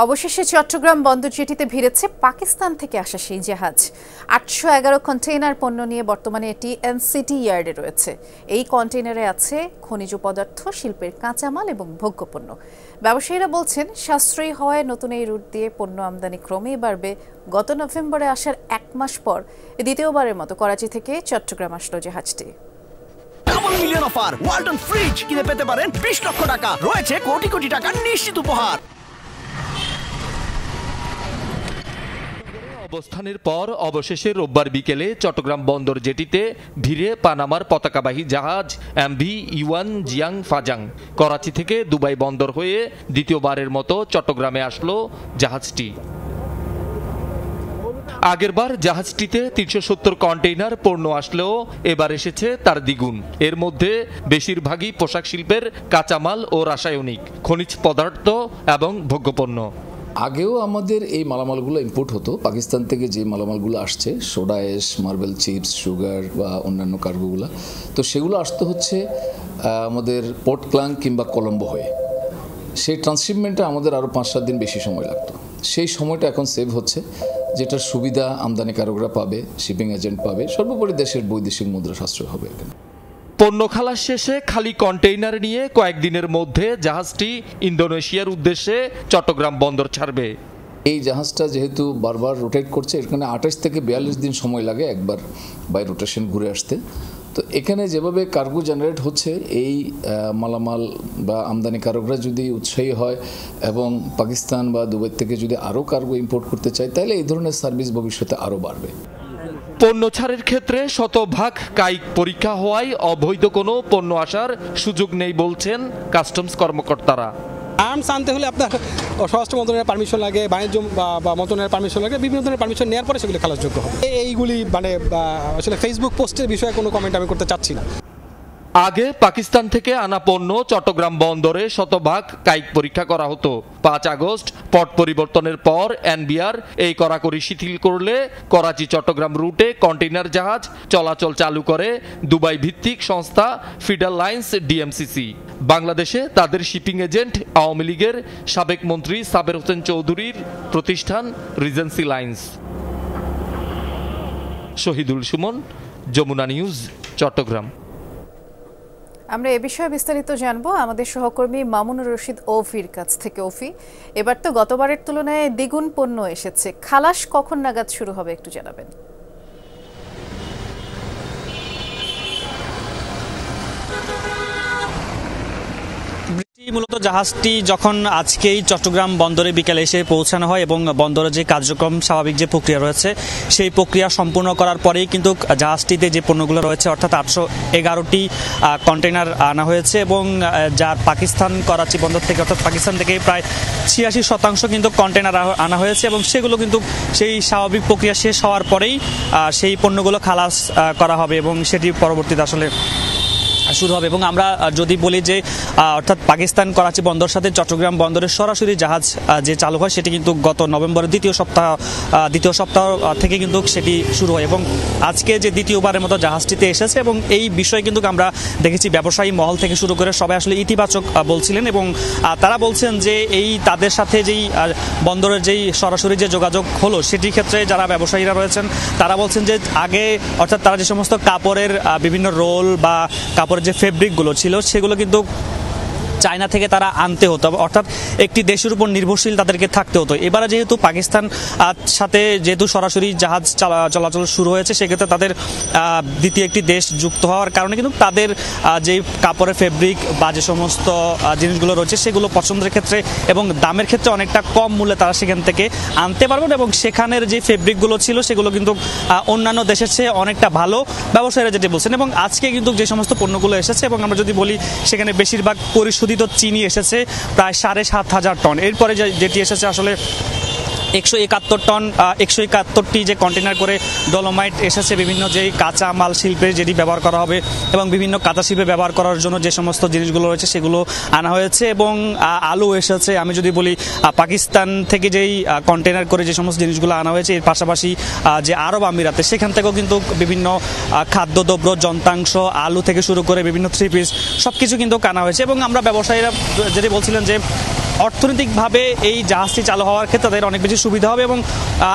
অবশেষে চট্টগ্রাম বন্দর জেটিতে ভিড়েছে পাকিস্তান থেকে আসা সেই জাহাজ। ৮১১ কন্টেইনার পণ্য নিয়ে বর্তমানে এটি এনসিটি ইয়ার্ডে রয়েছে। এই কন্টেইনারে আছে খনিজ পদার্থ, শিল্পের কাঁচামাল এবং ভোগ্যপণ্য। ব্যবসায়ীরা বলছেন, সাশ্রয়ী হওয়ায় নতুন এই রুট দিয়ে পণ্য আমদানি ক্রমেই বাড়বে। গত নভেম্বরে আসার ১ মাস পর দ্বিতীয়বারের মতো করাচি থেকে চট্টগ্রাম আসলো জাহাজটি। Double million offer, Walton fridge কিনে পেতে পারেন ২০ লক্ষ টাকা, রয়েছে কোটি কোটি টাকার নিশ্চিত উপহার। অবস্থানের পর অবশেষে রোববার বিকেলে চট্টগ্রাম বন্দর জেটিতে ভিড়ে পানামার পতাকাবাহী জাহাজ এমভি ইউয়ান জিয়াং ফাজাং। করাচি থেকে দুবাই বন্দর হয়ে দ্বিতীয়বারের মতো চট্টগ্রামে আসলো জাহাজটি। আগেরবার জাহাজটিতে ৩৭০ কন্টেইনার পণ্য আসলেও এবার এসেছে তার দ্বিগুণ। এর মধ্যে বেশিরভাগই পোশাক শিল্পের কাঁচামাল ও রাসায়নিক, খনিজ পদার্থ এবং ভোগ্যপণ্য। আগেও আমাদের এই মালামালগুলো ইম্পোর্ট হতো পাকিস্তান থেকে, যে মালামালগুলো আসছে soda ash, marble chips, sugar বা অন্যান্য কার্গোগুলো, তো সেগুলো আসতে হচ্ছে আমাদের পোর্ট ক্লাং কিংবা কলম্বো হয়ে। সেই ট্রান্সশিপমেন্টে আমাদের আরও ৫-৭ দিন বেশি সময় লাগতো। সেই সময়টা এখন সেভ হচ্ছে, যেটার সুবিধা আমদানিকারকরা পাবে, শিপিং এজেন্ট পাবে, সর্বোপরি দেশের বৈদেশিক মুদ্রা সাশ্রয় হবে। এখানে পণ্য খালাস শেষে খালি কন্টেইনার নিয়ে কয়েকদিনের মধ্যে জাহাজটি ইন্দোনেশিয়ার উদ্দেশ্যে চট্টগ্রাম বন্দর ছাড়বে। এই জাহাজটা যেহেতু বারবার রোটেট করছে, এখানে ২৮ থেকে ৪২ দিন সময় লাগে একবার বাই রোটেশন ঘুরে আসতে। তো এখানে যেভাবে কার্গো জেনারেট হচ্ছে, এই মালামাল বা আমদানিকারকরা যদি উৎসাহী হয় এবং পাকিস্তান বা দুবাই থেকে যদি আরও কার্গো ইম্পোর্ট করতে চায়, তাহলে এই ধরনের সার্ভিস ভবিষ্যতে আরও বাড়বে। পণ্য ছাড়ের ক্ষেত্রে শতভাগ কায়িক পরীক্ষা হওয়ায় অবৈধ কোনো পণ্য আসার সুযোগ নেই বলছেন কাস্টমস কর্মকর্তারা। আর্মস আনতে হলে আপনার স্বরাষ্ট্র মন্ত্রণালয়ের পারমিশন লাগে, বাণিজ্য বা মন্ত্রণালয়ের পারমিশন লাগে, বিভিন্ন ধরনের পারমিশন নেওয়ার পরে সেগুলি খালাসযোগ্য হবে। এইগুলি আসলে ফেসবুক পোস্টের বিষয়ে কোনো কমেন্ট আমি করতে চাচ্ছি না। আগে পাকিস্তান থেকে আনা পণ্য চট্টগ্রাম বন্দরে শতভাগ কায়িক পরীক্ষা করা হতো। ৫ আগস্ট পট পরিবর্তনের পর এনবিআর এই কড়াকড়ি শিথিল করলে করাচি চট্টগ্রাম রুটে কন্টেইনার জাহাজ চলাচল চালু করে দুবাই ভিত্তিক সংস্থা ফিডার লাইন্স ডিএমসিসি। বাংলাদেশে তাদের শিপিং এজেন্ট আওয়ামী লীগের সাবেক মন্ত্রী সাবের হোসেন চৌধুরীর প্রতিষ্ঠান Regency Lines. Shahidul Suman, Jamuna News, Chattogram. আমরা এ বিষয়ে বিস্তারিত জানবো আমাদের সহকর্মী মামুনুর রশিদ ওফির কাছ থেকে। ওফি, এবার তো গতবারের তুলনায় দ্বিগুণ পণ্য এসেছে, খালাস কখন নাগাদ শুরু হবে একটু জানাবেন? মূলত জাহাজটি যখন আজকেই চট্টগ্রাম বন্দরে বিকেলে এসে পৌঁছানো হয় এবং বন্দরে যে কার্যক্রম স্বাভাবিক যে প্রক্রিয়া রয়েছে সেই প্রক্রিয়া সম্পূর্ণ করার পরেই কিন্তু জাহাজটিতে যে পণ্যগুলো রয়েছে অর্থাৎ ৮১১টি কন্টেইনার আনা হয়েছে এবং যার পাকিস্তান করাচি বন্দর থেকে অর্থাৎ পাকিস্তান থেকে প্রায় ৮৬% কিন্তু কন্টেইনার আনা হয়েছে এবং সেগুলো কিন্তু সেই স্বাভাবিক প্রক্রিয়া শেষ হওয়ার পরেই সেই পণ্যগুলো খালাস করা হবে এবং সেটি পরবর্তীতে আসলে শুরু হবে। এবং আমরা যদি বলি যে অর্থাৎ পাকিস্তান করাচি বন্দর সাথে চট্টগ্রাম বন্দরের সরাসরি জাহাজ যে চালু হয় সেটি কিন্তু গত নভেম্বরের দ্বিতীয় সপ্তাহ থেকে কিন্তু সেটি শুরু হয় এবং আজকে যে দ্বিতীয়বারের মতো জাহাজটিতে এসেছে এবং এই বিষয়ে কিন্তু আমরা দেখেছি ব্যবসায়ী মহল থেকে শুরু করে সবাই আসলে ইতিবাচক বলছিলেন এবং তারা বলছেন যে এই তাদের সাথে যেই বন্দরের যেই সরাসরি যে যোগাযোগ হলো সেটির ক্ষেত্রে যারা ব্যবসায়ীরা রয়েছেন তারা বলছেন যে আগে অর্থাৎ তারা যে সমস্ত কাপড়ের বিভিন্ন রোল বা কাপড়ের যে ফেব্রিকগুলো ছিল সেগুলো কিন্তু চায়না থেকে তারা আনতে হতো, অর্থাৎ একটি দেশের উপর নির্ভরশীল তাদেরকে থাকতে হতো। এবারে যেহেতু পাকিস্তান সাথে যেহেতু সরাসরি জাহাজ চলাচল শুরু হয়েছে সেক্ষেত্রে তাদের দ্বিতীয় একটি দেশ যুক্ত হওয়ার কারণে কিন্তু তাদের যে কাপড়ের ফেব্রিক বা যে সমস্ত জিনিসগুলো রয়েছে সেগুলো পছন্দের ক্ষেত্রে এবং দামের ক্ষেত্রে অনেকটা কম মূল্যে তারা সেখান থেকে আনতে পারবেন এবং সেখানের যে ফেব্রিকগুলো ছিল সেগুলো কিন্তু অন্যান্য দেশের চেয়ে অনেকটা ভালো ব্যবসায়ীরা যেটি বলছেন। এবং আজকে কিন্তু যে সমস্ত পণ্যগুলো এসেছে এবং আমরা যদি বলি সেখানে বেশিরভাগ পরিশোধিত চিনি এসেছে প্রায় ৭,৫০০ টন। এরপরে যেটি এসেছে আসলে ১৭১টি যে কন্টেইনার করে ডলোমাইট এসেছে, বিভিন্ন যেই কাঁচা মাল শিল্পে যেটি ব্যবহার করা হবে এবং বিভিন্ন কাঁচা শিল্পে ব্যবহার করার জন্য যে সমস্ত জিনিসগুলো রয়েছে সেগুলো আনা হয়েছে এবং আলু এসেছে। আমি যদি বলি পাকিস্তান থেকে যেই কন্টেইনার করে যে সমস্ত জিনিসগুলো আনা হয়েছে এর পাশাপাশি যে আরব আমিরাতে সেখান থেকেও কিন্তু বিভিন্ন খাদ্যদ্রব্য, যন্ত্রাংশ, আলু থেকে শুরু করে বিভিন্ন থ্রি পিস সব কিছু কিন্তু আনা হয়েছে এবং আমরা ব্যবসায়ীরা যেটি বলছিলেন যে অর্থনৈতিকভাবে এই জাহাজটি চালু হওয়ার ক্ষেত্রে তাদের অনেক বেশি সুবিধা হবে এবং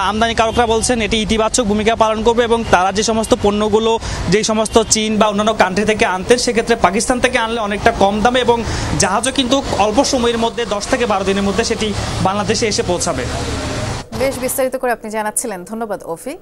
আমদানিকারকরা বলছেন এটি ইতিবাচক ভূমিকা পালন করবে এবং তারা যে সমস্ত পণ্যগুলো যেই সমস্ত চীন বা অন্যান্য কান্ট্রি থেকে আনতেন সেক্ষেত্রে পাকিস্তান থেকে আনলে অনেকটা কম দামে এবং জাহাজও কিন্তু অল্প সময়ের মধ্যে 10 থেকে 12 দিনের মধ্যে সেটি বাংলাদেশে এসে পৌঁছাবে। বেশ বিস্তারিত করে আপনি জানাচ্ছিলেন, ধন্যবাদ অফি।